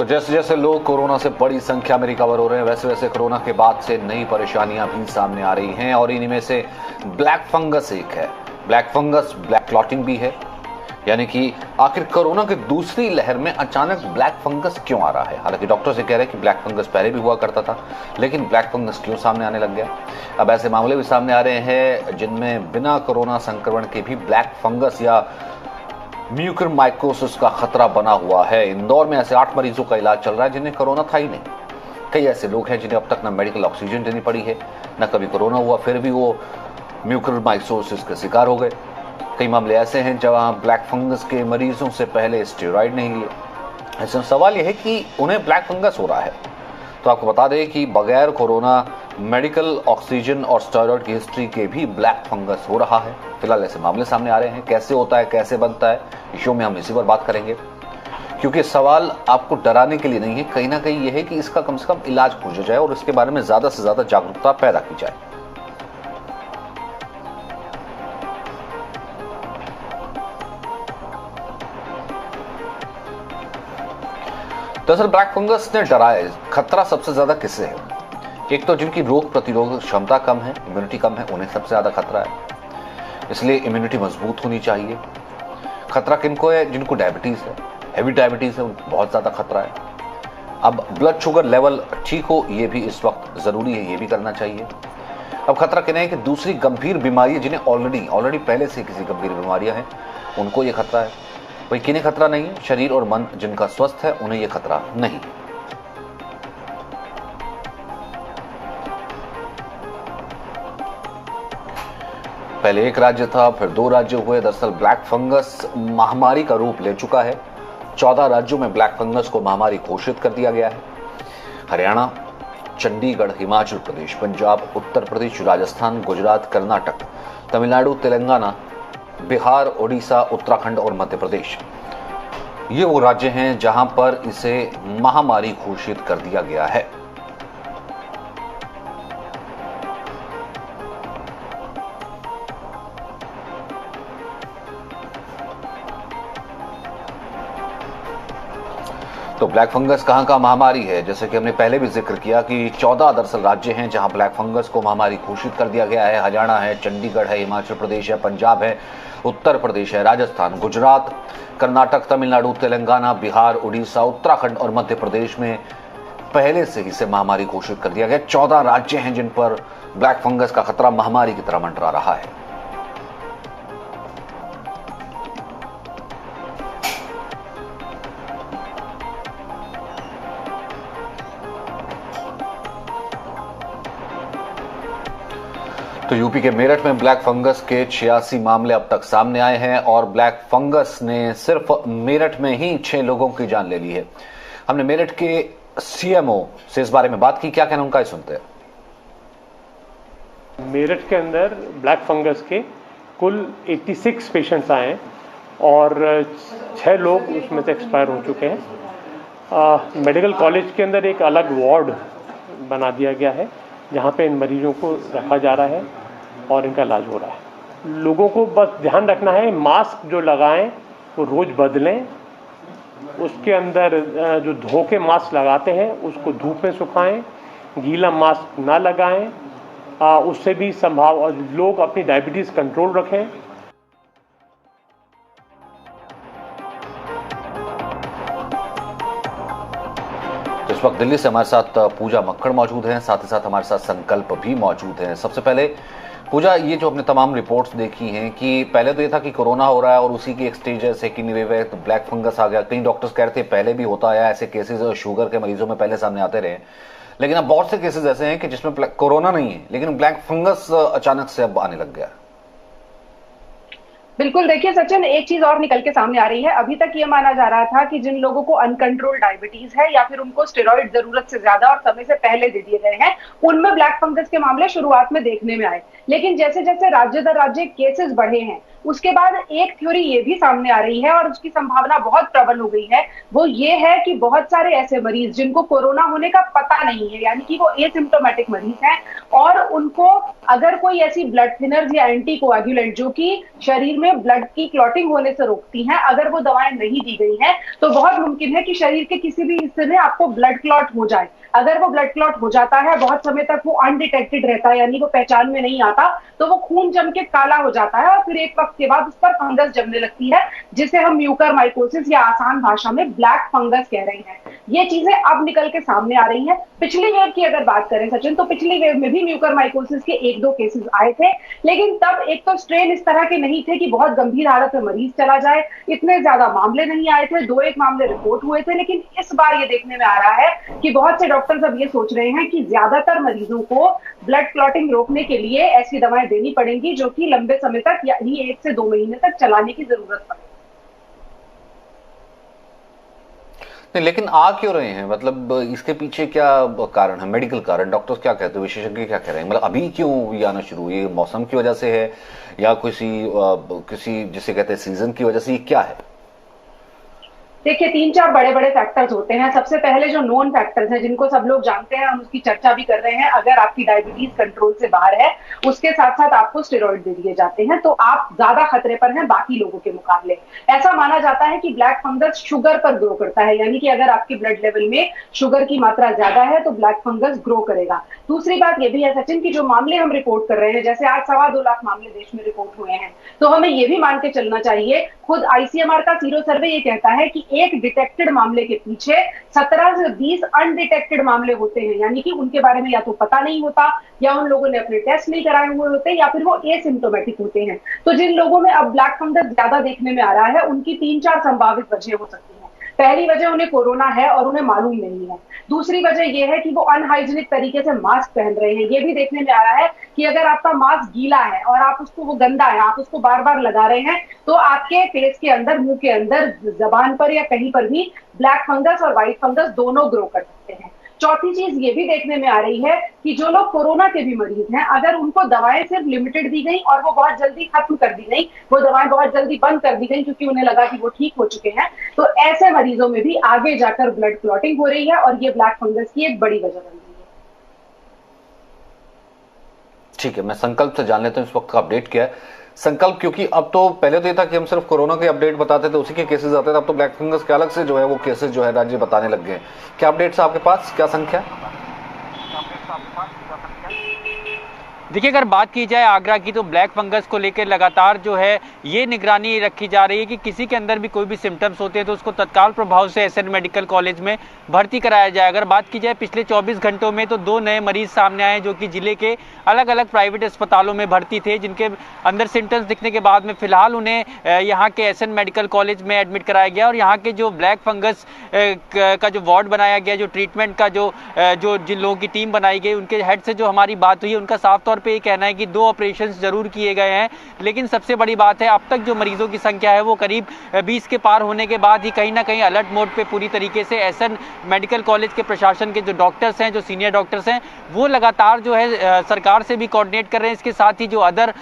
तो जैसे जैसे लोग कोरोना से बड़ी संख्या में रिकवर हो रहे हैं, वैसे वैसे कोरोना के बाद से नई परेशानियां भी सामने आ रही हैं और इन्हीं में से ब्लैक फंगस एक है। ब्लैक फंगस ब्लैक क्लॉटिंग भी है, यानी कि आखिर कोरोना की दूसरी लहर में अचानक ब्लैक फंगस क्यों आ रहा है। हालांकि डॉक्टर से कह रहे हैं कि ब्लैक फंगस पहले भी हुआ करता था, लेकिन ब्लैक फंगस क्यों सामने आने लग गया। अब ऐसे मामले भी सामने आ रहे हैं जिनमें बिना कोरोना संक्रमण के भी ब्लैक फंगस या म्यूकरमाइकोसिस का खतरा बना हुआ है। इंदौर में ऐसे 8 मरीजों का इलाज चल रहा है जिन्हें कोरोना था ही नहीं। कई ऐसे लोग हैं जिन्हें अब तक न मेडिकल ऑक्सीजन देनी पड़ी है, न कभी कोरोना हुआ, फिर भी वो म्यूकरमाइकोसिस के शिकार हो गए। कई मामले ऐसे हैं जहां ब्लैक फंगस के मरीजों से पहले स्टेरॉइड नहीं लिए। ऐसा सवाल यह है कि उन्हें ब्लैक फंगस हो रहा है। तो आपको बता दें कि बगैर कोरोना मेडिकल ऑक्सीजन और स्टेरॉइड की हिस्ट्री के भी ब्लैक फंगस हो रहा है। फिलहाल ऐसे मामले सामने आ रहे हैं। कैसे होता है, कैसे बनता है, इस शो में हम इसी पर बात करेंगे, क्योंकि सवाल आपको डराने के लिए नहीं है, कहीं ना कहीं यह है कि इसका कम से कम इलाज खोजा जाए और इसके बारे में ज्यादा से ज्यादा जागरूकता पैदा की जाए। दरअसल ब्लैक फंगस ने डराया। खतरा सबसे ज्यादा किससे है? एक तो जिनकी रोग प्रतिरोधक क्षमता कम है, इम्यूनिटी कम है, उन्हें सबसे ज्यादा खतरा है, इसलिए इम्यूनिटी मजबूत होनी चाहिए। खतरा किनको है? जिनको डायबिटीज है, हैवी डायबिटीज है, उनको बहुत ज्यादा खतरा है। अब ब्लड शुगर लेवल ठीक हो, ये भी इस वक्त जरूरी है, ये भी करना चाहिए। अब खतरा किन्हें है कि दूसरी गंभीर बीमारी जिन्हें ऑलरेडी पहले से किसी गंभीर बीमारियां हैं, उनको ये खतरा है। भाई किन्हें खतरा नहीं है? शरीर और मन जिनका स्वस्थ है, उन्हें यह खतरा नहीं। पहले एक राज्य था, फिर 2 राज्य हुए। दरअसल ब्लैक फंगस महामारी का रूप ले चुका है। 14 राज्यों में ब्लैक फंगस को महामारी घोषित कर दिया गया है। हरियाणा, चंडीगढ़, हिमाचल प्रदेश, पंजाब, उत्तर प्रदेश, राजस्थान, गुजरात, कर्नाटक, तमिलनाडु, तेलंगाना, बिहार, ओडिशा, उत्तराखंड और मध्य प्रदेश, ये वो राज्य हैं जहां पर इसे महामारी घोषित कर दिया गया है। तो ब्लैक फंगस कहां का महामारी है? जैसे कि हमने पहले भी जिक्र किया कि 14 दरअसल राज्य हैं जहां ब्लैक फंगस को महामारी घोषित कर दिया गया है। हरियाणा है, चंडीगढ़ है, हिमाचल प्रदेश है, पंजाब है, उत्तर प्रदेश है, राजस्थान, गुजरात, कर्नाटक, तमिलनाडु, तेलंगाना, बिहार, उड़ीसा, उत्तराखंड और मध्य प्रदेश में पहले से ही इसे महामारी घोषित कर दिया गया। 14 राज्य हैं जिन पर ब्लैक फंगस का खतरा महामारी की तरह मंडरा रहा है। तो यूपी के मेरठ में ब्लैक फंगस के 86 मामले अब तक सामने आए हैं और ब्लैक फंगस ने सिर्फ मेरठ में ही 6 लोगों की जान ले ली है। हमने मेरठ के सीएमओ से इस बारे में बात की, क्या कहना उनका, सुनते हैं। मेरठ के अंदर ब्लैक फंगस के कुल 86 पेशेंट्स आए हैं और 6 लोग उसमें से एक्सपायर हो चुके हैं। मेडिकल कॉलेज के अंदर एक अलग वार्ड बना दिया गया है जहाँ पे इन मरीजों को रखा जा रहा है और इनका इलाज हो रहा है। लोगों को बस ध्यान रखना है, मास्क जो लगाएं वो रोज़ बदलें। उसके अंदर जो धो के मास्क लगाते हैं उसको धूप में सुखाएं, गीला मास्क ना लगाएं। उससे भी लोग अपनी डायबिटीज़ कंट्रोल रखें। इस वक्त दिल्ली से हमारे साथ पूजा मक्खड़ मौजूद हैं, साथ ही साथ हमारे साथ संकल्प भी मौजूद हैं। सबसे पहले पूजा, ये जो हमने तमाम रिपोर्ट्स देखी हैं कि पहले तो ये था कि कोरोना हो रहा है और उसी की एक स्टेज है सेकेंड वेव है, तो ब्लैक फंगस आ गया। कई डॉक्टर्स कह रहे थे पहले भी होता आया, ऐसे केसेस शुगर के मरीजों में पहले सामने आते रहे, लेकिन अब बहुत से केसेस ऐसे हैं कि जिसमें कोरोना नहीं है लेकिन ब्लैक फंगस अचानक से अब आने लग गया। बिल्कुल, देखिए सचिन, एक चीज और निकल के सामने आ रही है। अभी तक ये माना जा रहा था कि जिन लोगों को अनकंट्रोल डायबिटीज है या फिर उनको स्टेरॉइड जरूरत से ज्यादा और समय से पहले दे दिए गए हैं, उनमें ब्लैक फंगस के मामले शुरुआत में देखने में आए। लेकिन जैसे जैसे राज्य दर राज्य केसेस बढ़े हैं, उसके बाद एक थ्योरी ये भी सामने आ रही है और उसकी संभावना बहुत प्रबल हो गई है। वो ये है कि बहुत सारे ऐसे मरीज जिनको कोरोना होने का पता नहीं है, यानी कि वो एसिम्प्टोमेटिक मरीज हैं, और उनको अगर कोई ऐसी ब्लड थिनर्स या एंटीकोएगुलेंट जो कि शरीर में में ब्लड की क्लॉटिंग होने से रोकती हैं, अगर वो दवाएं नहीं दी गई हैं तो बहुत मुमकिन है कि शरीर के किसी भी हिस्से में आपको ब्लड क्लॉट हो जाए। अगर वो ब्लड क्लॉट हो जाता है, बहुत समय तक वो अनडिटेक्टेड रहता है, यानी वो पहचान में नहीं आता, तो वो खून जम के काला हो जाता है और फिर एक वक्त के बाद उस पर फंगस जमने लगती है, जिसे हम म्यूकरमाइकोसिस या आसान भाषा में ब्लैक फंगस कह रहे हैं। ये चीजें अब निकल के सामने आ रही हैं। पिछली वेव की अगर बात करें सचिन, तो पिछली वेव में भी म्यूकरमाइकोसिस के 1-2 केसेस आए थे, लेकिन तब एक तो स्ट्रेन इस तरह के नहीं थे कि बहुत गंभीर हालत में मरीज चला जाए, इतने ज्यादा मामले नहीं आए थे, 2-1 मामले रिपोर्ट हुए थे। लेकिन इस बार ये देखने में आ रहा है कि बहुत से डॉक्टर्स अब ये सोच रहे हैं कि ज्यादातर मरीजों को ब्लड क्लॉटिंग रोकने के लिए ऐसी दवाएं देनी पड़ेंगी जो कि लंबे समय तक, यानी 1 से 2 महीने तक चलाने की जरूरत पड़े। नहीं, लेकिन आ क्यों रहे हैं? मतलब इसके पीछे क्या कारण है? मेडिकल कारण, डॉक्टर्स क्या कहते हैं, विशेषज्ञ क्या कह रहे हैं? मतलब अभी क्यों ये आना शुरू हुई? मौसम की वजह से है या किसी जिसे कहते हैं सीजन की वजह से? ये क्या है? देखिए, 3-4 बड़े बड़े फैक्टर्स होते हैं। सबसे पहले जो नोन फैक्टर्स हैं, जिनको सब लोग जानते हैं, हम उसकी चर्चा भी कर रहे हैं। अगर आपकी डायबिटीज कंट्रोल से बाहर है, उसके साथ साथ आपको स्टेरॉइड दे दिए जाते हैं, तो आप ज्यादा खतरे पर हैं बाकी लोगों के मुकाबले। ऐसा माना जाता है कि ब्लैक फंगस शुगर पर ग्रो करता है, यानी कि अगर आपके ब्लड लेवल में शुगर की मात्रा ज्यादा है तो ब्लैक फंगस ग्रो करेगा। दूसरी बात यह भी है सचिन की जो मामले हम रिपोर्ट कर रहे हैं, जैसे आज 2.25 लाख मामले देश में रिपोर्ट हुए हैं, तो हमें यह भी मान के चलना चाहिए, खुद आईसीएमआर का सीरो सर्वे ये कहता है कि एक डिटेक्टेड मामले के पीछे 17 से 20 अनडिटेक्टेड मामले होते हैं, यानी कि उनके बारे में या तो पता नहीं होता, या उन लोगों ने अपने टेस्ट नहीं कराए हुए होते, या फिर वो एसिम्प्टोमेटिक होते हैं। तो जिन लोगों में अब ब्लैक फंगस ज्यादा देखने में आ रहा है, उनकी 3-4 संभावित वजह हो सकती है। पहली वजह, उन्हें कोरोना है और उन्हें मालूम नहीं है। दूसरी वजह यह है कि वो अनहाइजीनिक तरीके से मास्क पहन रहे हैं। ये भी देखने में आ रहा है कि अगर आपका मास्क गीला है और आप उसको, वो गंदा है, आप उसको बार बार लगा रहे हैं, तो आपके फेस के अंदर, मुंह के अंदर, जबान पर या कहीं पर भी ब्लैक फंगस और व्हाइट फंगस दोनों ग्रो कर सकते हैं। चौथी चीज ये भी देखने में आ रही है कि जो लोग कोरोना के भी मरीज हैं, अगर उनको दवाएं सिर्फ लिमिटेड दी गई और वो बहुत जल्दी खत्म कर दी गई, वो दवाएं बहुत जल्दी बंद कर दी गई क्योंकि उन्हें लगा कि वो ठीक हो चुके हैं, तो ऐसे मरीजों में भी आगे जाकर ब्लड क्लॉटिंग हो रही है और ये ब्लैक फंगस की एक बड़ी वजह बन रही है। ठीक है, मैं संकल्प से जान लेता हूं इस वक्त का अपडेट क्या है। संकल्प, क्योंकि अब तो पहले तो ये था कि हम सिर्फ कोरोना के अपडेट बताते थे, उसी के केसेस आते थे, अब तो ब्लैक फंगस के अलग से जो है वो केसेस जो है राज्य बताने लग गए। क्या अपडेट्स आपके पास, क्या संख्या? देखिए, अगर बात की जाए आगरा की, तो ब्लैक फंगस को लेकर लगातार जो है ये निगरानी रखी जा रही है कि किसी के अंदर भी कोई भी सिम्टम्स होते हैं तो उसको तत्काल प्रभाव से एसएन मेडिकल कॉलेज में भर्ती कराया जाए। अगर बात की जाए पिछले 24 घंटों में, तो 2 नए मरीज सामने आए जो कि जिले के अलग अलग प्राइवेट अस्पतालों में भर्ती थे, जिनके अंदर सिम्टम्स दिखने के बाद में फिलहाल उन्हें यहाँ के एसएन मेडिकल कॉलेज में एडमिट कराया गया। और यहाँ के जो ब्लैक फंगस का जो वार्ड बनाया गया, जो ट्रीटमेंट का जो जिन लोगों की टीम बनाई गई, उनके हेड से जो हमारी बात हुई, उनका साफ तौर पे ये कहना है कि 2 ऑपरेशंस जरूर किए गए हैं, लेकिन सबसे बड़ी बात है अब तक जो मरीजों की संख्या है वो करीब 20 के पार होने के बाद ही कहीं ना कहीं अलर्ट मोड पे पूरी तरीके से एसएन मेडिकल कॉलेज के प्रशासन के जो डॉक्टर्स हैं, जो सीनियर डॉक्टर्स हैं, वो लगातार जो है सरकार से भी कोऑर्डिनेट कर रहे हैं। इसके साथ ही जो अदर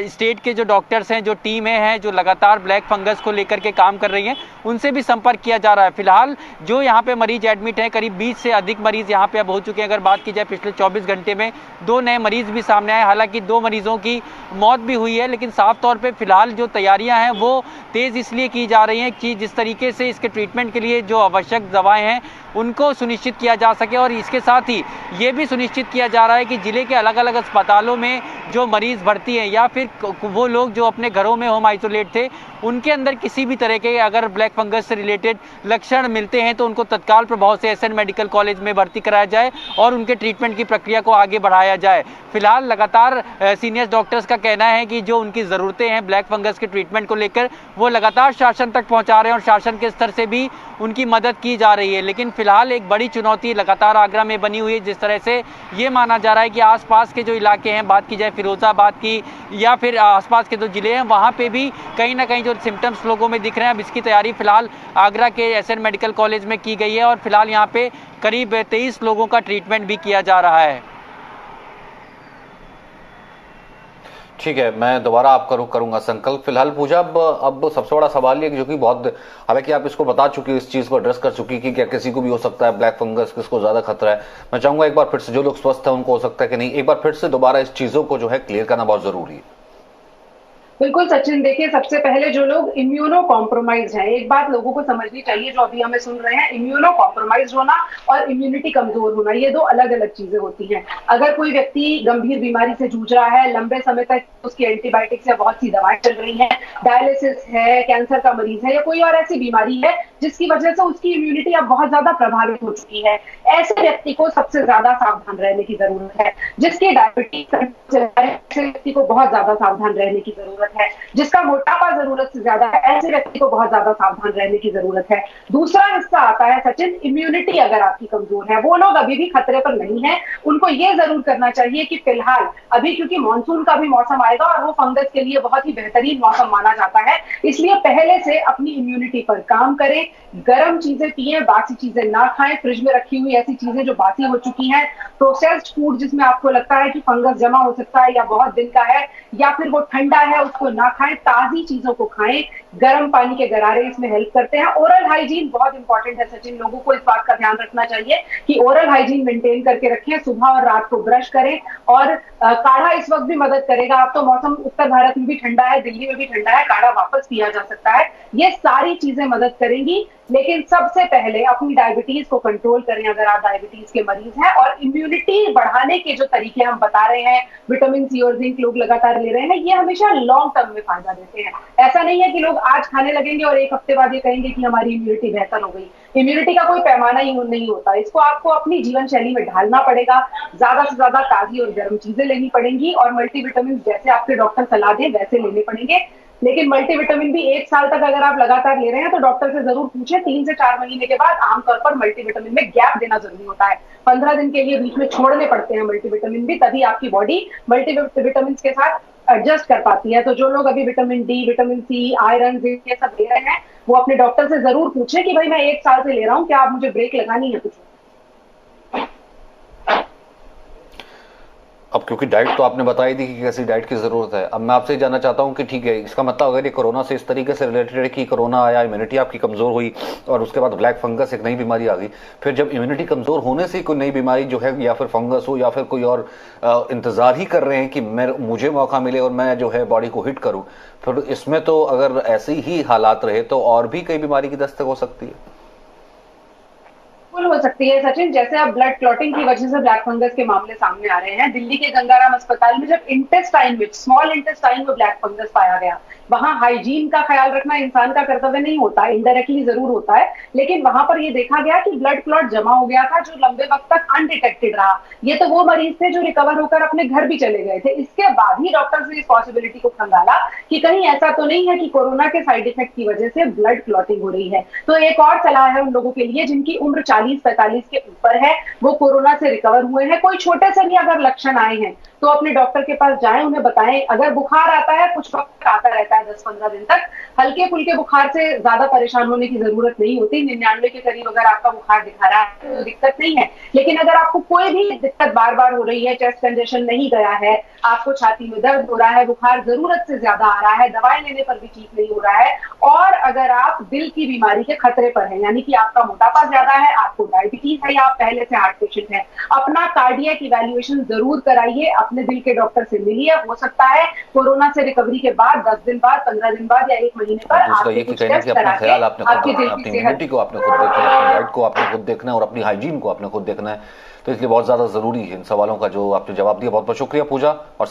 स्टेट के जो डॉक्टर्स हैं, जो टीमें हैं जो लगातार ब्लैक फंगस को लेकर के काम कर रही हैं, उनसे भी संपर्क किया जा रहा है। फिलहाल जो यहाँ पे मरीज एडमिट हैं, करीब 20 से अधिक मरीज यहाँ पे अब हो चुके हैं। अगर बात की जाए पिछले 24 घंटे में 2 नए मरीज भी सामने आए, हालांकि 2 मरीजों की मौत भी हुई है, लेकिन साफ तौर पे फिलहाल जो तैयारियां हैं वो तेज इसलिए की जा रही हैं कि जिस तरीके से इसके ट्रीटमेंट के लिए जो आवश्यक दवाएं हैं उनको सुनिश्चित किया जा सके। और इसके साथ ही ये भी सुनिश्चित किया जा रहा है कि जिले के अलग अलग अस्पतालों में जो मरीज भर्ती हैं या फिर वो लोग जो अपने घरों में होम आइसोलेट थे, उनके अंदर किसी भी तरह के अगर ब्लैक फंगस से रिलेटेड लक्षण मिलते हैं तो उनको तत्काल प्रभाव से एसएन मेडिकल कॉलेज में भर्ती कराया जाए और उनके ट्रीटमेंट की प्रक्रिया को आगे बढ़ाया जाए। फिलहाल लगातार सीनियर डॉक्टर्स का कहना है कि जो उनकी ज़रूरतें हैं ब्लैक फंगस के ट्रीटमेंट को लेकर, वो लगातार शासन तक पहुंचा रहे हैं और शासन के स्तर से भी उनकी मदद की जा रही है। लेकिन फिलहाल एक बड़ी चुनौती लगातार आगरा में बनी हुई है, जिस तरह से ये माना जा रहा है कि आसपास के जो इलाके हैं, बात की जाए फिरोजाबाद की या फिर आसपास के जो जिले हैं, वहाँ पे भी कहीं ना कहीं जो सिम्टम्स लोगों में दिख रहे हैं, अब इसकी तैयारी फिलहाल आगरा के एसएन मेडिकल कॉलेज में की गई है और फिलहाल यहाँ पे करीब 23 लोगों का ट्रीटमेंट भी किया जा रहा है। ठीक है, मैं दोबारा आपका रुख करूंगा संकल्प। फिलहाल पूजा, अब सबसे बड़ा सवाल ये जो कि बहुत, हालांकि आप इसको बता चुकी, इस चीज को एड्रेस कर चुकी कि क्या किसी को भी हो सकता है ब्लैक फंगस, किसको ज्यादा खतरा है। मैं चाहूंगा एक बार फिर से, जो लोग स्वस्थ है उनको हो सकता है कि नहीं, एक बार फिर से दोबारा इस चीजों को जो है क्लियर करना बहुत जरूरी है। बिल्कुल सचिन, देखिए सबसे पहले जो लोग इम्यूनो कॉम्प्रोमाइज हैं, एक बात लोगों को समझनी चाहिए जो अभी हमें सुन रहे हैं, इम्यूनो कॉम्प्रोमाइज होना और इम्यूनिटी कमजोर होना ये दो अलग अलग चीजें होती हैं। अगर कोई व्यक्ति गंभीर बीमारी से जूझ रहा है, लंबे समय तक उसकी एंटीबायोटिक्स या बहुत सी दवाएं चल रही हैं, डायलिसिस है, कैंसर का मरीज है या कोई और ऐसी बीमारी है जिसकी वजह से उसकी इम्यूनिटी अब बहुत ज्यादा प्रभावित हो चुकी है, ऐसे व्यक्ति को सबसे ज्यादा सावधान रहने की जरूरत है। जिसकी डायबिटीज ऐसे व्यक्ति को बहुत ज्यादा सावधान रहने की जरूरत है। जिसका मोटापा जरूरत से ज्यादा है, ऐसे व्यक्ति को बहुत ज्यादा सावधान रहने की जरूरत है। दूसरा हिस्सा आता है सचिन, इम्यूनिटी अगर आपकी कमजोर है, वो लोग अभी भी खतरे पर नहीं है। उनको ये जरूर करना चाहिए कि फिलहाल अभी, क्योंकि मानसून का भी मौसम आएगा और वो फंगस के लिए बहुत ही बेहतरीन मौसम माना जाता है, इसलिए पहले से अपनी इम्यूनिटी पर काम करें। गर्म चीजें पिए, बासी चीजें ना खाएं, फ्रिज में रखी हुई ऐसी चीजें जो बासी हो चुकी हैं, प्रोसेस्ड फूड जिसमें आपको लगता है कि फंगस जमा हो सकता है या बहुत दिन का है या फिर वो ठंडा है, उसको ना खाएं, ताजी चीजों को खाएं। गर्म पानी के गरारे इसमें हेल्प करते हैं। ओरल हाइजीन बहुत इंपॉर्टेंट है सचिन, लोगों को इस बात का ध्यान रखना चाहिए कि ओरल हाइजीन मेंटेन करके रखें, सुबह और रात को ब्रश करें और काढ़ा इस वक्त भी मदद करेगा। अब तो मौसम उत्तर भारत में भी ठंडा है, दिल्ली में भी ठंडा है, काढ़ा वापस पिया जा सकता है। ये सारी चीजें मदद करेंगी, लेकिन सबसे पहले अपनी डायबिटीज को कंट्रोल करें अगर आप डायबिटीज के मरीज हैं। और इम्यूनिटी बढ़ाने के जो तरीके हम बता रहे हैं, विटामिन सी और जिंक लोग लगातार ले रहे हैं, ये हमेशा लॉन्ग टर्म में फायदा देते हैं। ऐसा नहीं है कि लोग आज खाने लगेंगे और एक हफ्ते बाद ये कहेंगे कि हमारी इम्यूनिटी बेहतर हो गई। इम्यूनिटी का कोई पैमाना ही नहीं होता, इसको आपको अपनी जीवन शैली में ढालना पड़ेगा। ज्यादा से ज्यादा ताजी और गर्म चीजें लेनी पड़ेंगी और मल्टीविटामिन जैसे आपके डॉक्टर सलाह दें वैसे लेने पड़ेंगे। लेकिन मल्टीविटामिन भी 1 साल तक अगर आप लगातार ले रहे हैं तो डॉक्टर से जरूर पूछें। 3 से 4 महीने के बाद आमतौर पर मल्टीविटामिन में गैप देना जरूरी होता है। 15 दिन के लिए बीच में छोड़ने पड़ते हैं मल्टीविटामिन भी, तभी आपकी बॉडी मल्टीविटामिन के साथ एडजस्ट कर पाती है। तो जो लोग अभी vitamin D, vitamin C, iron, zinc ये सब ले रहे हैं, वो अपने डॉक्टर से जरूर पूछें कि भाई मैं 1 साल से ले रहा हूँ, क्या आप मुझे ब्रेक लगानी है कुछ। अब क्योंकि डाइट तो आपने बताई दी कि कैसी डाइट की जरूरत है, अब मैं आपसे जानना चाहता हूं कि ठीक है, इसका मतलब अगर ये कोरोना से इस तरीके से रिलेटेड है कि कोरोना आया, इम्यूनिटी आपकी कमजोर हुई और उसके बाद ब्लैक फंगस एक नई बीमारी आ गई, फिर जब इम्यूनिटी कमजोर होने से कोई नई बीमारी जो है या फिर फंगस हो या फिर कोई और इंतजार ही कर रहे हैं कि मुझे मौका मिले और मैं जो है बॉडी को हिट करूं, फिर इसमें तो अगर ऐसे ही हालात रहे तो और भी कई बीमारी की दस्तक हो सकती है। हो सकती है सचिन, जैसे अब ब्लड क्लॉटिंग की वजह से ब्लैक फंगस के मामले सामने आ रहे हैं। दिल्ली के गंगाराम अस्पताल में जब इंटेस्टाइन में, स्मॉल इंटेस्टाइन में ब्लैक फंगस पाया गया, वहां हाइजीन का ख्याल रखना इंसान का कर्तव्य नहीं होता, इनडायरेक्टली जरूर होता है, लेकिन वहां पर यह देखा गया कि ब्लड क्लॉट जमा हो गया था जो लंबे वक्त तक अनडिटेक्टेड रहा। ये तो वो मरीज थे जो रिकवर होकर अपने घर भी चले गए थे। इसके बाद ही डॉक्टर्स ने इस पॉसिबिलिटी को खंगाला कि कहीं ऐसा तो नहीं है कि कोरोना के साइड इफेक्ट की वजह से ब्लड क्लॉटिंग हो रही है। तो एक और सलाह है उन लोगों के लिए जिनकी उम्र 40-45 के ऊपर है, वो कोरोना से रिकवर हुए हैं, कोई छोटे से भी अगर लक्षण आए हैं तो अपने डॉक्टर के पास जाएं, उन्हें बताएं। अगर बुखार आता है, कुछ वक्त आता रहता है 10-15 दिन तक, हल्के फुल्के बुखार से ज्यादा परेशान होने की जरूरत नहीं होती। 99 के करीब अगर आपका बुखार दिखा रहा है तो दिक्कत नहीं है, लेकिन अगर आपको कोई भी दिक्कत बार बार हो रही है, चेस्ट कंजेशन नहीं गया है, आपको छाती में दर्द हो रहा है, बुखार जरूरत से ज्यादा आ रहा है, दवाई लेने पर भी ठीक नहीं हो रहा है, और अगर आप दिल की बीमारी के खतरे पर हैं, यानी कि आपका मोटापा ज्यादा है, आपको डायबिटीज है या आप पहले से हार्ट पेशेंट हैं, अपना कार्डियक इवैल्यूएशन जरूर कराइए, अपने दिल के डॉक्टर से मिलिए। हो सकता है कोरोना से रिकवरी के बाद 10 दिन बाद, 15 दिन बाद या 1 महीने पर आपके कुछ टेस्ट अपना ख्याल आपने खुद आपकी दिल अपनी की सेहत इम्यूनिटी को आपने खुद देखना है, अपनी डाइट को आपने खुद देखना है और अपनी हाइजीन को आपने खुद देखना है। तो इसलिए बहुत ज्यादा जरूरी है इन सवालों का जो आपने जवाब दिया। बहुत बहुत शुक्रिया पूजा। और